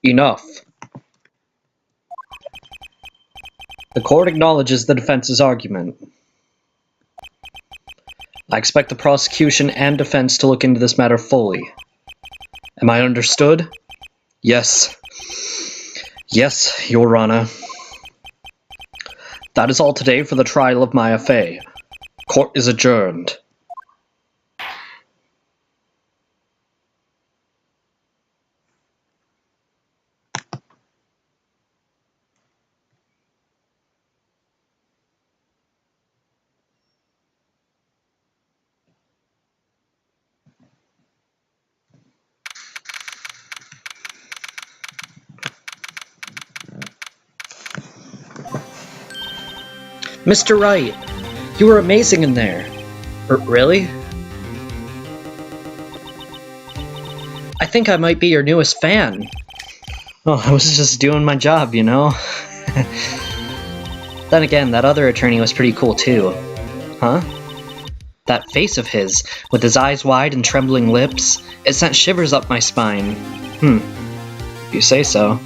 Enough. The court acknowledges the defense's argument. I expect the prosecution and defense to look into this matter fully. Am I understood? Yes. Yes, Your Honor. That is all today for the trial of Maya Fey. Court is adjourned. Mr. Wright, you were amazing in there. Really? I think I might be your newest fan. Oh, I was just doing my job, you know? Then again, that other attorney was pretty cool too. Huh? That face of his, with his eyes wide and trembling lips, it sent shivers up my spine. You say so.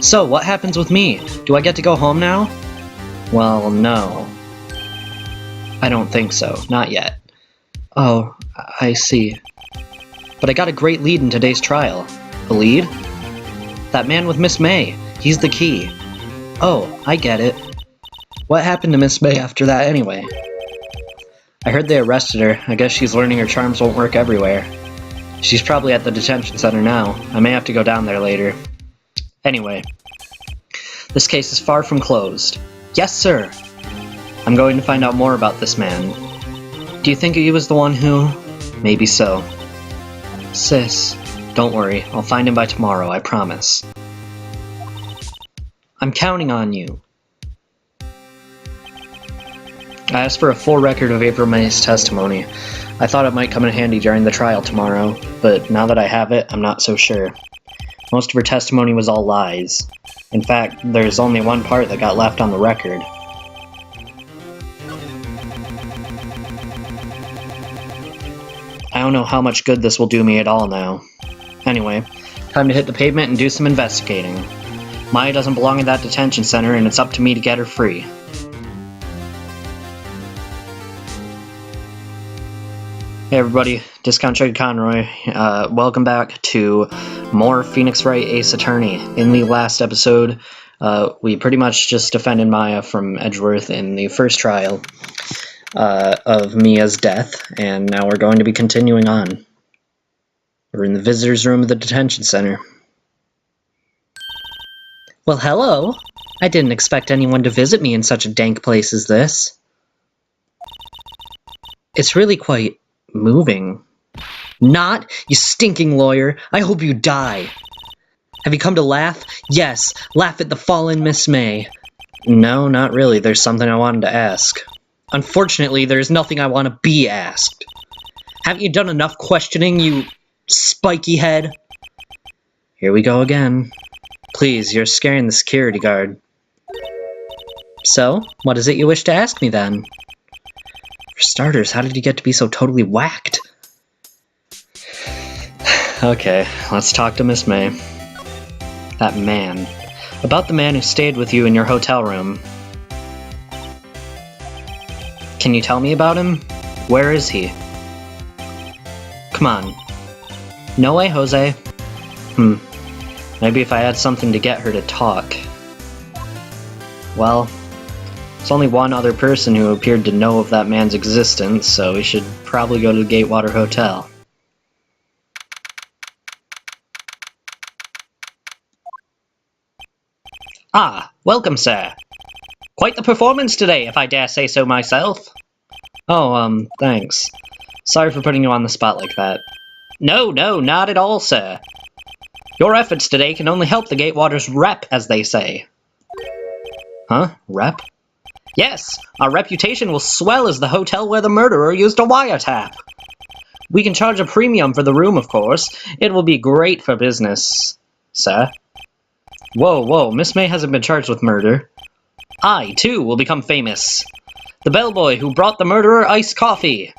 So, what happens with me? Do I get to go home now? Well, no. I don't think so. Not yet. Oh, I see. But I got a great lead in today's trial. A lead? That man with Miss May. He's the key. Oh, I get it. What happened to Miss May after that anyway? I heard they arrested her. I guess she's learning her charms won't work everywhere. She's probably at the detention center now. I may have to go down there later. Anyway, this case is far from closed. Yes, sir. I'm going to find out more about this man. Do you think he was the one who... Maybe so. Sis, don't worry. I'll find him by tomorrow, I promise. I'm counting on you. I asked for a full record of April May's testimony. I thought it might come in handy during the trial tomorrow, but now that I have it, I'm not so sure. Most of her testimony was all lies. In fact, there's only one part that got left on the record. I don't know how much good this will do me at all now. Anyway, time to hit the pavement and do some investigating. Maya doesn't belong in that detention center, and it's up to me to get her free. Hey everybody, Discount Trade Conroy. Welcome back to more Phoenix Wright Ace Attorney. In the last episode, we pretty much just defended Maya from Edgeworth in the first trial of Mia's death, and now we're going to be continuing on. We're in the visitor's room of the detention center. Well, hello. I didn't expect anyone to visit me in such a dank place as this. It's really quite moving. Not, you stinking lawyer. I hope you die. Have you come to laugh? Yes, laugh at the fallen Miss May. No, not really. There's something I wanted to ask. Unfortunately, there's nothing I want to be asked. Haven't you done enough questioning, you spiky head? Here we go again. Please, you're scaring the security guard. So, what is it you wish to ask me then? For starters, how did you get to be so totally whacked? Okay, let's talk to Miss May. That man. About the man who stayed with you in your hotel room. Can you tell me about him? Where is he? Come on. No way, Jose. Maybe if I had something to get her to talk. Well, there's only one other person who appeared to know of that man's existence, so we should probably go to the Gatewater Hotel. Ah, welcome, sir. Quite the performance today, if I dare say so myself. Oh, thanks. Sorry for putting you on the spot like that. No, not at all, sir. Your efforts today can only help the Gatewater's rep, as they say. Huh? Rep? Yes, our reputation will swell as the hotel where the murderer used a wiretap. We can charge a premium for the room, of course. It will be great for business, sir. Whoa, Miss May hasn't been charged with murder. I, too, will become famous. The bellboy who brought the murderer iced coffee.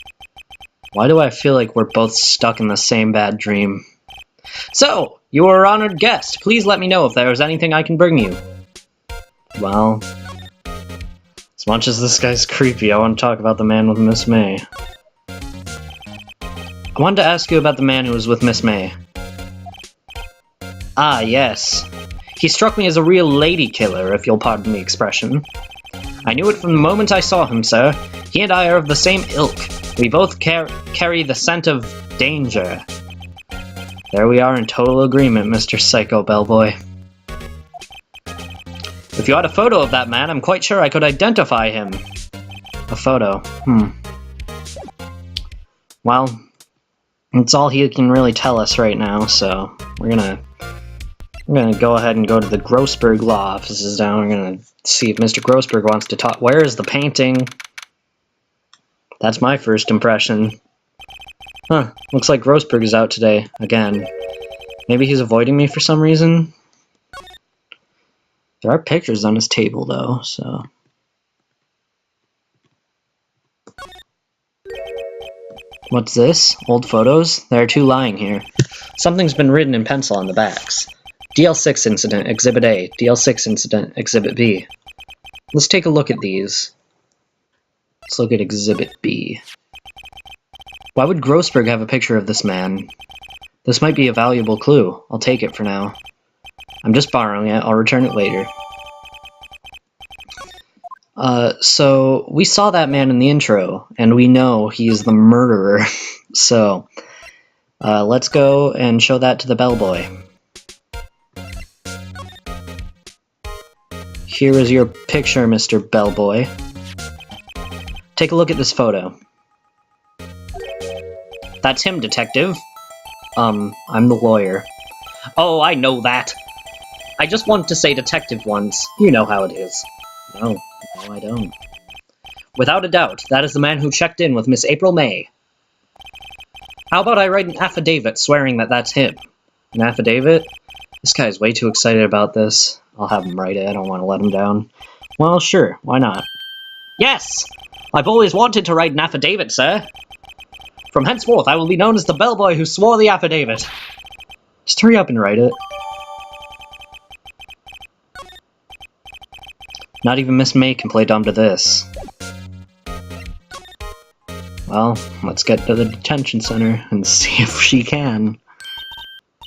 Why do I feel like we're both stuck in the same bad dream? So, you are an honored guest. Please let me know if there is anything I can bring you. Well, as much as this guy's creepy, I want to talk about the man with Miss May. I wanted to ask you about the man who was with Miss May. Ah, yes. He struck me as a real lady killer, if you'll pardon the expression. I knew it from the moment I saw him, sir. He and I are of the same ilk. We both carry the scent of danger. There we are in total agreement, Mr. Psycho Bellboy. If you had a photo of that man, I'm quite sure I could identify him. A photo. Well, that's all he can really tell us right now, so we're gonna go ahead and go to the Grossberg law offices down. We're gonna see if Mr. Grossberg wants to talk. Where is the painting? That's my first impression. Huh, looks like Grossberg is out today, again. Maybe he's avoiding me for some reason? There are pictures on his table, though, so... What's this? Old photos? There are two lying here. Something's been written in pencil on the backs. DL6 Incident, Exhibit A. DL6 Incident, Exhibit B. Let's take a look at these. Let's look at Exhibit B. Why would Grossberg have a picture of this man? This might be a valuable clue. I'll take it for now. I'm just borrowing it. I'll return it later. So we saw that man in the intro, and we know he's the murderer. So, let's go and show that to the bellboy. Here is your picture, Mr. Bellboy. Take a look at this photo. That's him, detective. I'm the lawyer. Oh, I know that. I just wanted to say detective once. You know how it is. No, I don't. Without a doubt, that is the man who checked in with Miss April May. How about I write an affidavit swearing that that's him? An affidavit? This guy's way too excited about this. I'll have him write it. I don't want to let him down. Well, sure. Why not? Yes! I've always wanted to write an affidavit, sir. From henceforth, I will be known as the bellboy who swore the affidavit. Just hurry up and write it. Not even Miss May can play dumb to this. Well, let's get to the detention center and see if she can.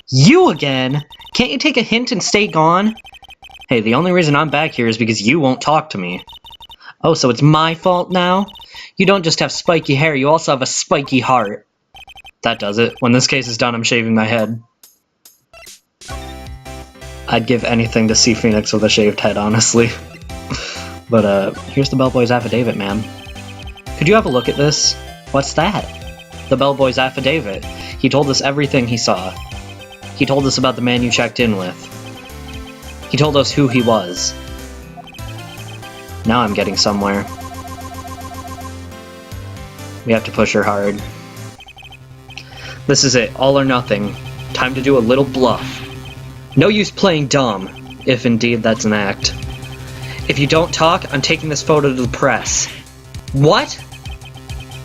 You again? Can't you take a hint and stay gone? Hey, the only reason I'm back here is because you won't talk to me. Oh, so it's my fault now? You don't just have spiky hair, you also have a spiky heart. That does it. When this case is done, I'm shaving my head. I'd give anything to see Phoenix with a shaved head, honestly. But, here's the bellboy's affidavit, ma'am. Could you have a look at this? What's that? The bellboy's affidavit. He told us everything he saw. He told us about the man you checked in with. He told us who he was. Now I'm getting somewhere. We have to push her hard. This is it, all or nothing. Time to do a little bluff. No use playing dumb, if indeed that's an act. If you don't talk, I'm taking this photo to the press. What?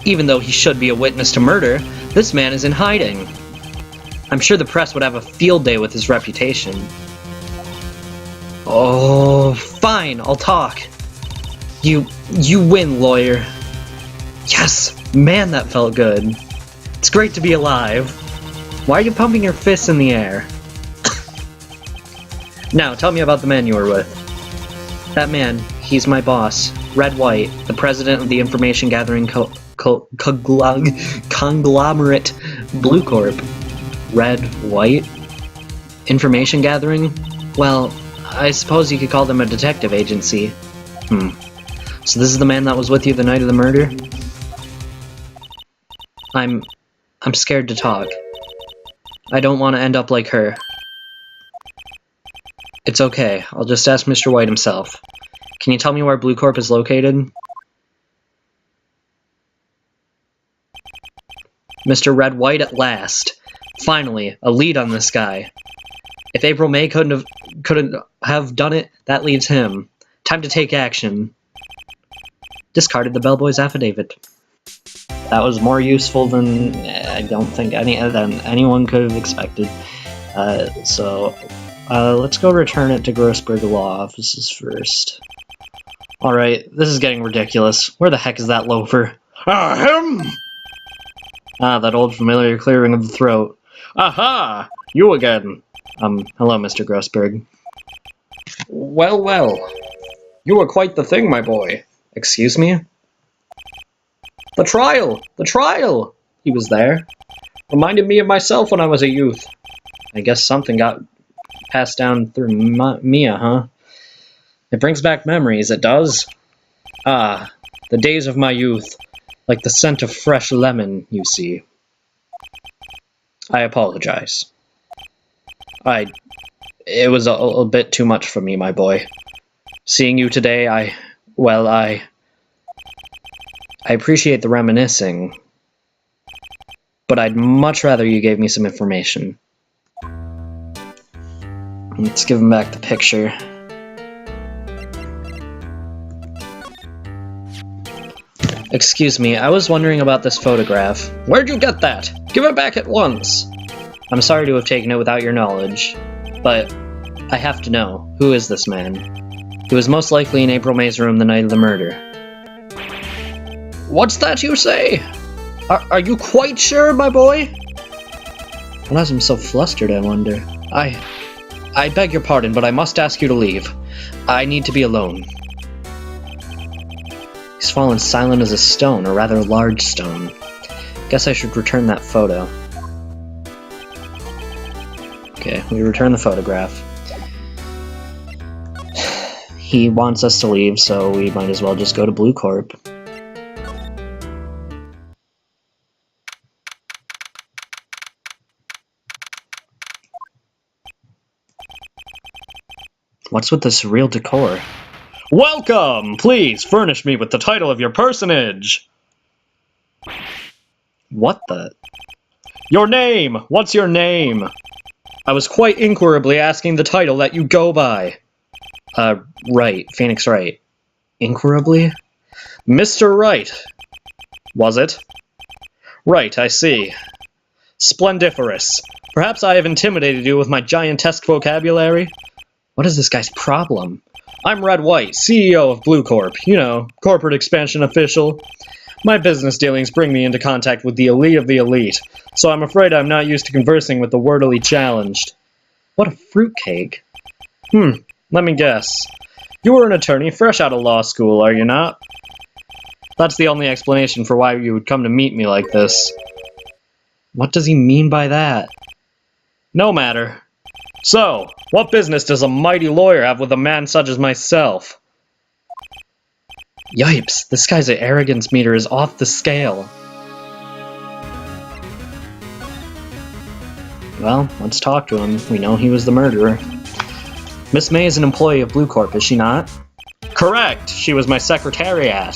Even though he should be a witness to murder, this man is in hiding. I'm sure the press would have a field day with his reputation. Oh, fine, I'll talk. You win, lawyer. Yes! Man, that felt good. It's great to be alive. Why are you pumping your fists in the air? Now, tell me about the man you were with. That man, he's my boss, Red White, the president of the information gathering conglomerate Blue Corp. Red White? Information gathering? Well, I suppose you could call them a detective agency. So this is the man that was with you the night of the murder? I'm scared to talk. I don't want to end up like her. It's okay, I'll just ask Mr. White himself. Can you tell me where Blue Corp is located? Mr. Red White at last. Finally, a lead on this guy. If April May couldn't have done it, that leaves him. Time to take action. Discarded the bellboy's affidavit. That was more useful than I don't think anyone could have expected. Let's go return it to Grossberg Law Offices first. Alright, this is getting ridiculous. Where the heck is that loafer? Ahem! Ah, that old familiar clearing of the throat. Aha! You again. Hello, Mr. Grossberg. Well, well. You were quite the thing, my boy. Excuse me? The trial! The trial! He was there. Reminded me of myself when I was a youth. I guess something got passed down through Mia, huh? It brings back memories, it does. Ah, the days of my youth. Like the scent of fresh lemon, you see. I apologize. It was a bit too much for me, my boy. Seeing you today, I appreciate the reminiscing, but I'd much rather you gave me some information. Let's give him back the picture. Excuse me, I was wondering about this photograph. Where'd you get that? Give it back at once. I'm sorry to have taken it without your knowledge, but I have to know, who is this man? He was most likely in April May's room the night of the murder. What's that you say? Are you quite sure, my boy? What has him so flustered, I wonder? I beg your pardon, but I must ask you to leave. I need to be alone. He's fallen silent as a stone, a rather large stone. Guess I should return that photo. Okay, we return the photograph. He wants us to leave, so we might as well just go to Blue Corp. What's with this real decor? Welcome! Please, furnish me with the title of your personage! What the? Your name! What's your name? I was quite inquirably asking the title that you go by. Wright. Phoenix Wright. Inquirably? Mr. Wright. Was it? Right, I see. Splendiferous. Perhaps I have intimidated you with my giantesque vocabulary? What is this guy's problem? I'm Red White, CEO of Blue Corp. You know, corporate expansion official. My business dealings bring me into contact with the elite of the elite, so I'm afraid I'm not used to conversing with the wordily challenged. What a fruitcake. Let me guess. You were an attorney fresh out of law school, are you not? That's the only explanation for why you would come to meet me like this. What does he mean by that? No matter. So, what business does a mighty lawyer have with a man such as myself? Yipes, this guy's arrogance meter is off the scale. Well, let's talk to him. We know he was the murderer. Miss May is an employee of Blue Corp, is she not? Correct! She was my secretariat.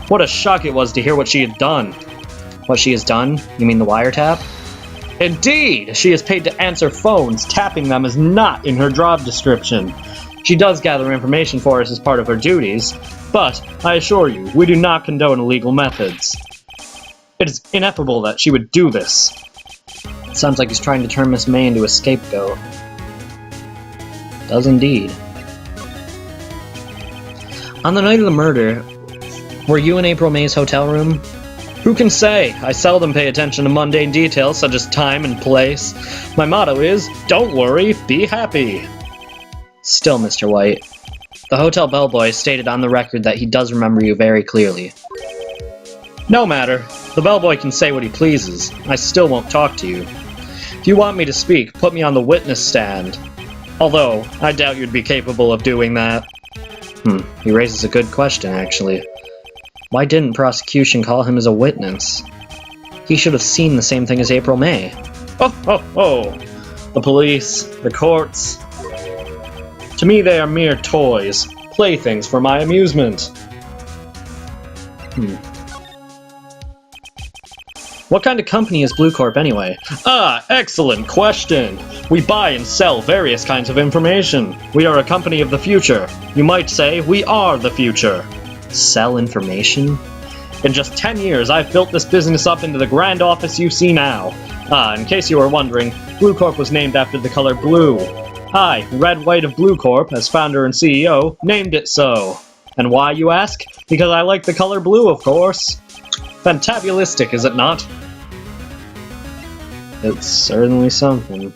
What a shock it was to hear what she had done. What she has done? You mean the wiretap? Indeed! She is paid to answer phones. Tapping them is not in her job description. She does gather information for us as part of her duties, but I assure you, we do not condone illegal methods. It is ineffable that she would do this. It sounds like he's trying to turn Miss May into a scapegoat. Does indeed. On the night of the murder, were you in April May's hotel room? Who can say? I seldom pay attention to mundane details such as time and place. My motto is, don't worry, be happy. Still, Mr. White, the hotel bellboy stated on the record that he does remember you very clearly. No matter. The bellboy can say what he pleases. I still won't talk to you. If you want me to speak, put me on the witness stand. Although, I doubt you'd be capable of doing that. He raises a good question, actually. Why didn't prosecution call him as a witness? He should have seen the same thing as April May. Oh! The police, the courts. To me they are mere toys, playthings for my amusement. What kind of company is Blue Corp anyway? Excellent question. We buy and sell various kinds of information. We are a company of the future. You might say we are the future. Sell information? In just 10 years, I've built this business up into the grand office you see now. In case you were wondering, Blue Corp was named after the color blue. I, Red White of Blue Corp, as founder and CEO, named it so. And why, you ask? Because I like the color blue, of course. Fantabulistic, is it not? It's certainly something.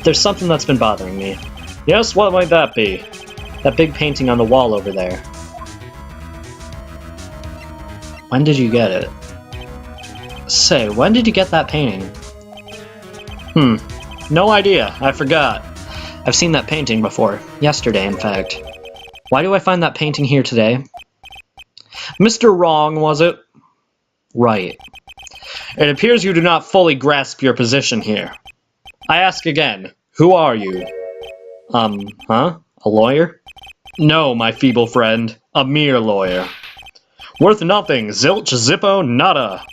There's something that's been bothering me. Yes, what might that be? That big painting on the wall over there. When did you get it? Say, when did you get that painting? No idea. I forgot. I've seen that painting before. Yesterday, in fact. Why do I find that painting here today? Mr. Wrong, was it? Right. It appears you do not fully grasp your position here. I ask again, who are you? A lawyer? No, my feeble friend. A mere lawyer. Worth nothing, zilch, zippo, nada.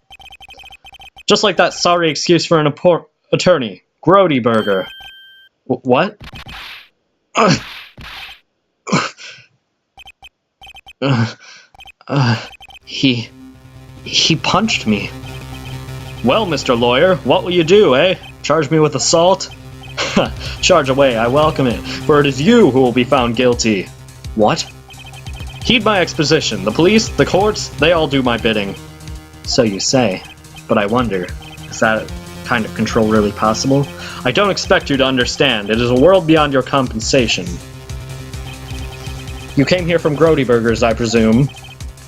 Just like that sorry excuse for an attorney, Grody Burger. What? He punched me. Well, Mr. Lawyer, what will you do, eh? Charge me with assault? Charge away, I welcome it, for it is you who will be found guilty. What? Heed my exposition. The police, the courts, they all do my bidding. So you say. But I wonder, is that kind of control really possible? I don't expect you to understand. It is a world beyond your compensation. You came here from Grody Burgers, I presume?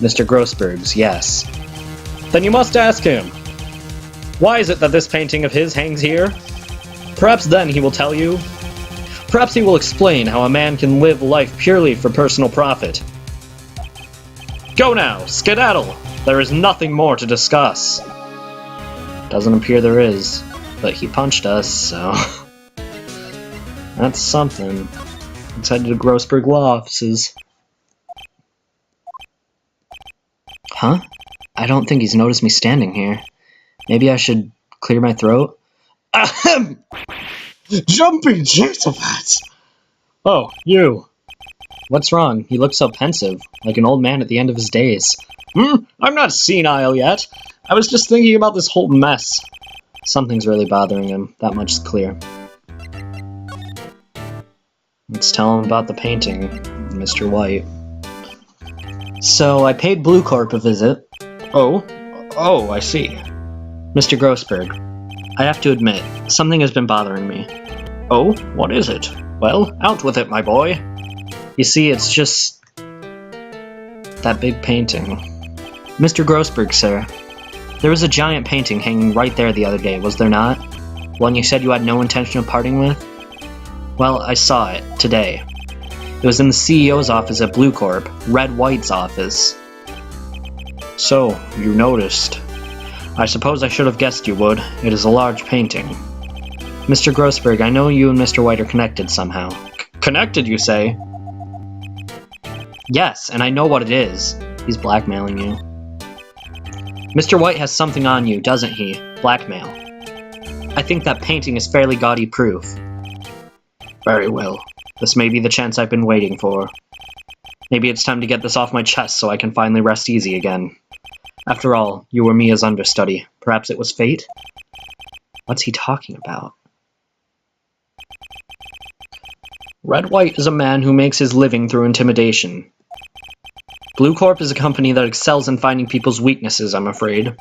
Mr. Grossberg's, yes. Then you must ask him. Why is it that this painting of his hangs here? Perhaps then he will tell you. Perhaps he will explain how a man can live life purely for personal profit. Go now, skedaddle! There is nothing more to discuss. Doesn't appear there is, but he punched us, so... That's something. Let's head to the Grossberg Law offices. Huh? I don't think he's noticed me standing here. Maybe I should clear my throat? Ahem! Jumping jitterpats! Oh, you. What's wrong? He looks so pensive, like an old man at the end of his days. I'm not senile yet. I was just thinking about this whole mess. Something's really bothering him, that much is clear. Let's tell him about the painting, Mr. White. So, I paid Blue Corp a visit. Oh, I see. Mr. Grossberg, I have to admit, something has been bothering me. Oh, what is it? Well, out with it, my boy. You see, it's just... that big painting. Mr. Grossberg, sir. There was a giant painting hanging right there the other day, was there not? One you said you had no intention of parting with? Well, I saw it, today. It was in the CEO's office at Blue Corp, Red White's office. So, you noticed. I suppose I should have guessed you would. It is a large painting. Mr. Grossberg, I know you and Mr. White are connected somehow. Connected, you say? Yes, and I know what it is. He's blackmailing you. Mr. White has something on you, doesn't he? Blackmail. I think that painting is fairly gaudy proof. Very well. This may be the chance I've been waiting for. Maybe it's time to get this off my chest so I can finally rest easy again. After all, you were Mia's understudy. Perhaps it was fate? What's he talking about? Red White is a man who makes his living through intimidation. Blue Corp is a company that excels in finding people's weaknesses, I'm afraid.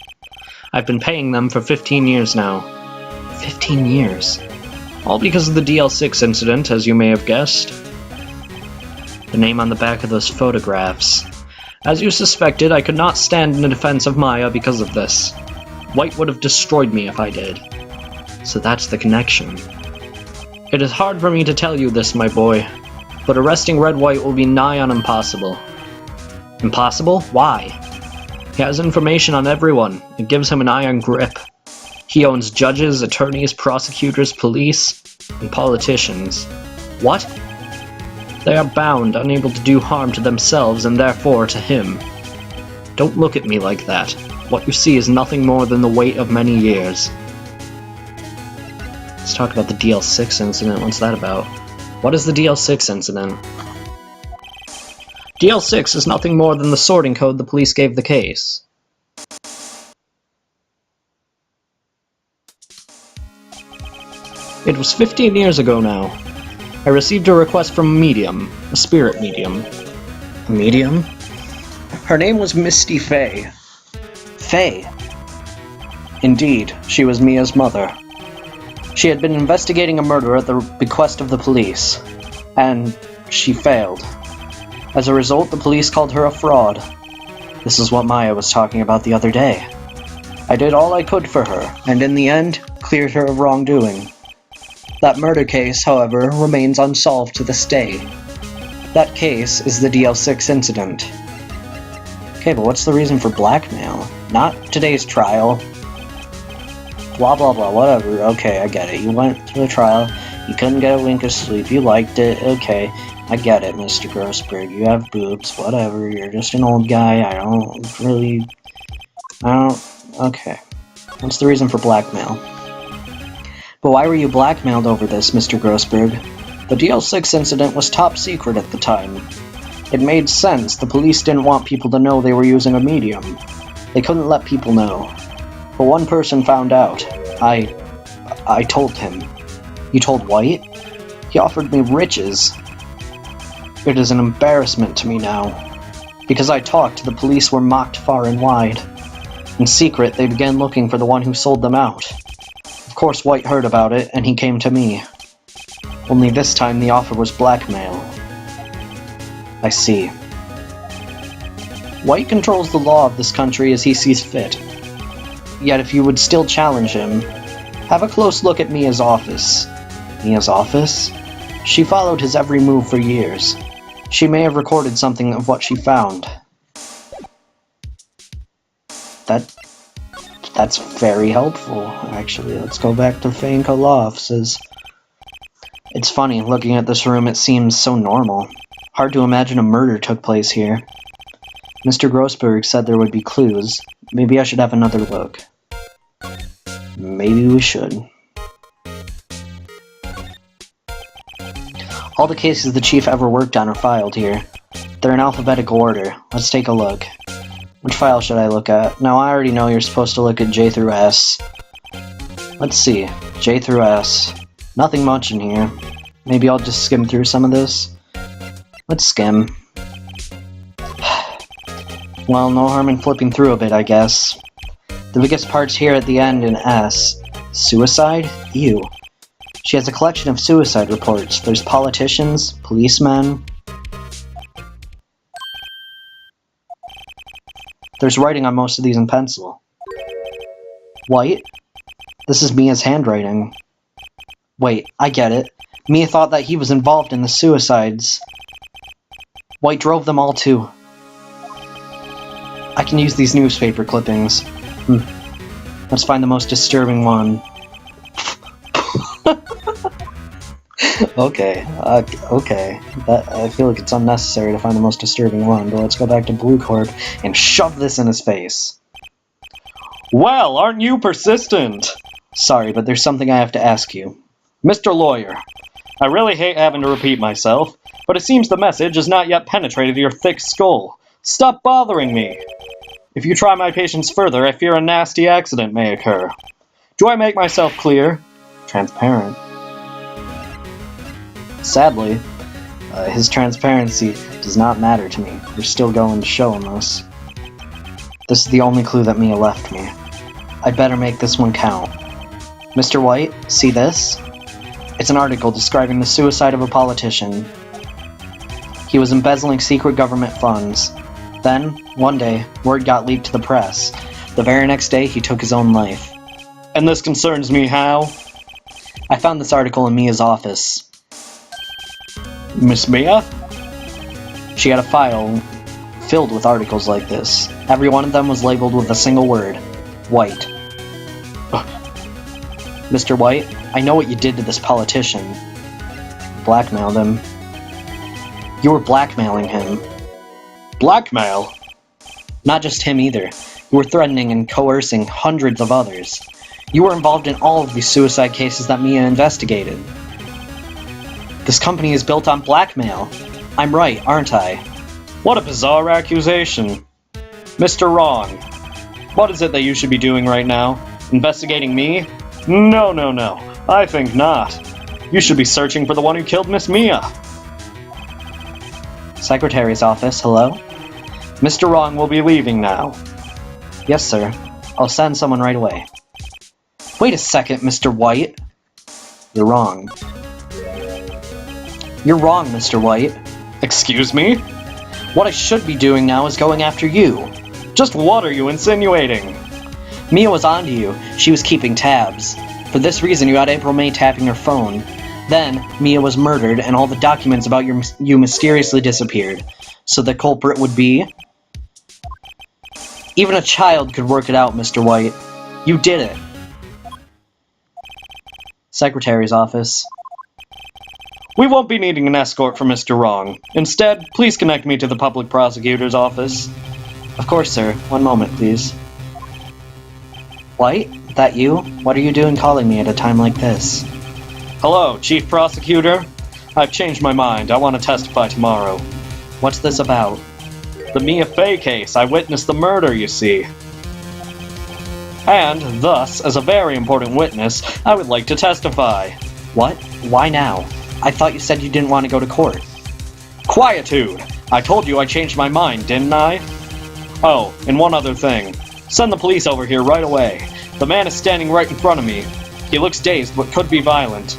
I've been paying them for 15 years now. 15 years? All because of the DL6 incident, as you may have guessed. The name on the back of those photographs. As you suspected, I could not stand in the defense of Maya because of this. White would have destroyed me if I did. So that's the connection. It is hard for me to tell you this, my boy, but arresting Red White will be nigh on impossible. Impossible? Why? He has information on everyone. It gives him an iron grip. He owns judges, attorneys, prosecutors, police, and politicians. What? They are bound, unable to do harm to themselves and therefore to him. Don't look at me like that. What you see is nothing more than the weight of many years. Let's talk about the DL6 incident. What's that about? What is the DL6 incident? DL6 is nothing more than the sorting code the police gave the case. It was 15 years ago now. I received a request from a medium, a spirit medium. A medium? Her name was Misty Fay. Fay? Indeed, she was Mia's mother. She had been investigating a murder at the bequest of the police, and she failed. As a result, the police called her a fraud. This is what Maya was talking about the other day. I did all I could for her, and in the end, cleared her of wrongdoing. That murder case, however, remains unsolved to this day. That case is the DL6 incident. Okay, but what's the reason for blackmail? Not today's trial. Blah blah blah, whatever. Okay, I get it. You went to the trial, you couldn't get a wink of sleep, you liked it, okay. I get it, Mr. Grossberg. You have boobs, whatever. You're just an old guy. Okay. What's the reason for blackmail? But why were you blackmailed over this, Mr. Grossberg? The DL6 incident was top secret at the time. It made sense. The police didn't want people to know they were using a medium. They couldn't let people know. But one person found out. I told him. You told White? He offered me riches. It is an embarrassment to me now. Because I talked, the police were mocked far and wide. In secret, they began looking for the one who sold them out. Of course, White heard about it, and he came to me. Only this time the offer was blackmail. I see. White controls the law of this country as he sees fit. Yet if you would still challenge him, have a close look at Mia's office. Mia's office? She followed his every move for years. She may have recorded something of what she found. That's very helpful, actually. Let's go back to the Fainco law offices. It's funny, looking at this room, it seems so normal. Hard to imagine a murder took place here. Mr. Grossberg said there would be clues. Maybe I should have another look. Maybe we should. All the cases the chief ever worked on are filed here. They're in alphabetical order. Let's take a look. Which file should I look at? Now, I already know you're supposed to look at J through S. Let's see. J through S. Nothing much in here. Maybe I'll just skim through some of this. Let's skim. Well, no harm in flipping through a bit, I guess. The biggest part's here at the end in S. Suicide? Ew. She has a collection of suicide reports. There's politicians, policemen. There's writing on most of these in pencil. White? This is Mia's handwriting. Wait, I get it. Mia thought that he was involved in the suicides. White drove them all too. I can use these newspaper clippings. Let's find the most disturbing one. Okay. I feel like it's unnecessary to find the most disturbing one, but let's go back to Blue Court and shove this in his face. Well, aren't you persistent? Sorry, but there's something I have to ask you. Mr. Lawyer, I really hate having to repeat myself, but it seems the message has not yet penetrated your thick skull. Stop bothering me. If you try my patience further, I fear a nasty accident may occur. Do I make myself clear? Transparent. Sadly, his transparency does not matter to me. We're still going to show him this. This is the only clue that Mia left me. I'd better make this one count. Mr. White, see this? It's an article describing the suicide of a politician. He was embezzling secret government funds. Then, one day, word got leaked to the press. The very next day, he took his own life. And this concerns me how? I found this article in Mia's office. Miss Mia? She had a file filled with articles like this. Every one of them was labeled with a single word. White. Mr. White, I know what you did to this politician. Blackmailed him. You were blackmailing him. Blackmail? Not just him either. You were threatening and coercing hundreds of others. You were involved in all of these suicide cases that Mia investigated. This company is built on blackmail. I'm right, aren't I? What a bizarre accusation. Mr. Wrong. What is it that you should be doing right now? Investigating me? No. I think not. You should be searching for the one who killed Miss Mia. Secretary's office, hello? Mr. Wrong will be leaving now. Yes, sir. I'll send someone right away. Wait a second, Mr. White. You're wrong. You're wrong, Mr. White. Excuse me? What I should be doing now is going after you. Just what are you insinuating? Mia was onto you. She was keeping tabs. For this reason, you got April May tapping her phone. Then, Mia was murdered, and all the documents about you mysteriously disappeared. So the culprit would be... Even a child could work it out, Mr. White. You did it. Secretary's office. We won't be needing an escort for Mr. Wrong. Instead, please connect me to the public prosecutor's office. Of course, sir. One moment, please. White? That you? What are you doing calling me at a time like this? Hello, Chief Prosecutor. I've changed my mind. I want to testify tomorrow. What's this about? The Mia Fey case. I witnessed the murder, you see. And, thus, as a very important witness, I would like to testify. What? Why now? I thought you said you didn't want to go to court. Quietude! I told you I changed my mind, didn't I? Oh, and one other thing. Send the police over here right away. The man is standing right in front of me. He looks dazed, but could be violent.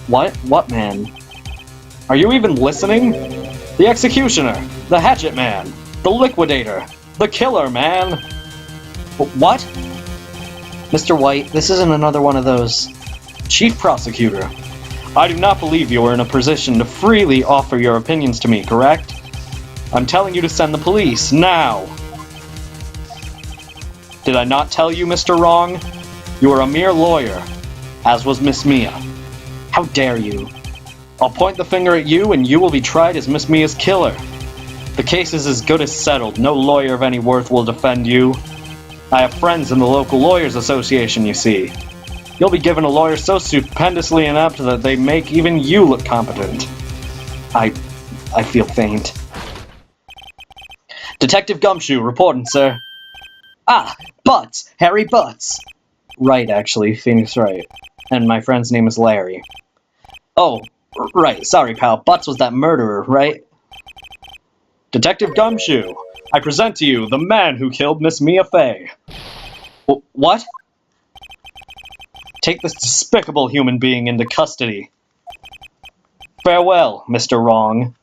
What? What man? Are you even listening? The executioner, the hatchet man, the liquidator, the killer man. What? Mr. White, this isn't another one of those. Chief Prosecutor, I do not believe you are in a position to freely offer your opinions to me, correct? I'm telling you to send the police, now! Did I not tell you, Mr. Wrong? You are a mere lawyer, as was Miss Mia. How dare you? I'll point the finger at you and you will be tried as Miss Mia's killer. The case is as good as settled. No lawyer of any worth will defend you. I have friends in the local lawyers association, you see. You'll be given a lawyer so stupendously inept that they make even you look competent. I feel faint. Detective Gumshoe, reporting, sir. Ah, Butts! Harry Butts! Right, actually, Phoenix Wright. And my friend's name is Larry. Oh, right, sorry, pal. Butts was that murderer, right? Detective Gumshoe, I present to you the man who killed Miss Mia Fey. What? Take this despicable human being into custody. Farewell, Mr. Wrong.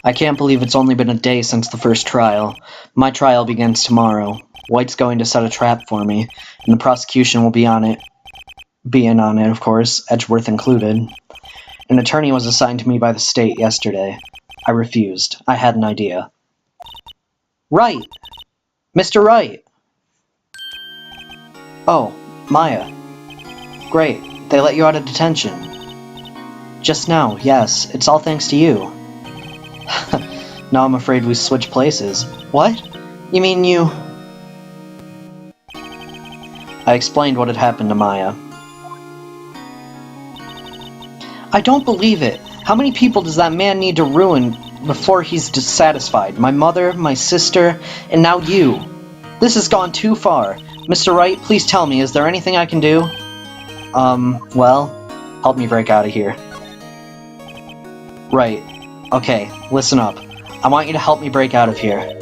I can't believe it's only been a day since the first trial. My trial begins tomorrow. White's going to set a trap for me, and the prosecution will be in on it, of course, Edgeworth included. An attorney was assigned to me by the state yesterday. I refused. I had an idea. Wright! Mr. Wright! Oh, Maya. Great. They let you out of detention. Just now, yes. It's all thanks to you. Now I'm afraid we switched places. What? You mean you... I explained what had happened to Maya. I don't believe it. How many people does that man need to ruin before he's dissatisfied? My mother, my sister, and now you. This has gone too far. Mr. Wright, please tell me, is there anything I can do? Well, help me break out of here. Right. Okay, listen up. I want you to help me break out of here.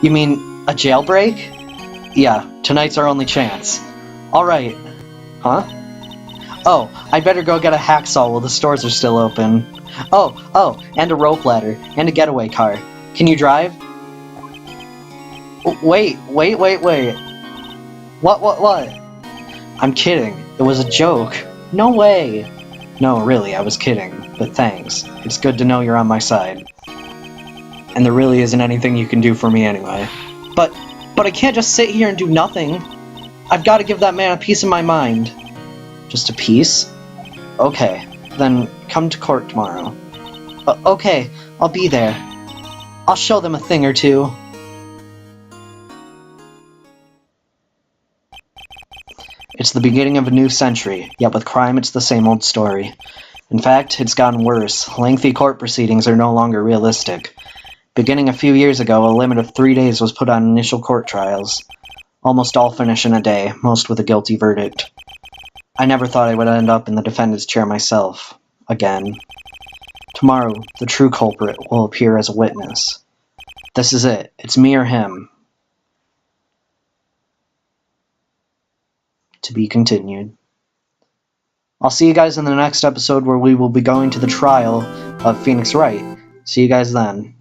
You mean a jailbreak? Yeah, tonight's our only chance. Alright. Huh? Oh, I'd better go get a hacksaw while the stores are still open. Oh, and a rope ladder, and a getaway car. Can you drive? Wait. What? I'm kidding. It was a joke. No way. No, really, I was kidding. But thanks. It's good to know you're on my side. And there really isn't anything you can do for me anyway. But I can't just sit here and do nothing. I've got to give that man a piece of my mind. Just a piece? Okay, then come to court tomorrow. Okay, I'll be there. I'll show them a thing or two. It's the beginning of a new century, yet with crime it's the same old story. In fact, it's gotten worse. Lengthy court proceedings are no longer realistic. Beginning a few years ago, a limit of 3 days was put on initial court trials. Almost all finish in a day, most with a guilty verdict. I never thought I would end up in the defendant's chair myself. Again. Tomorrow, the true culprit will appear as a witness. This is it. It's me or him. To be continued. I'll see you guys in the next episode where we will be going to the trial of Phoenix Wright. See you guys then.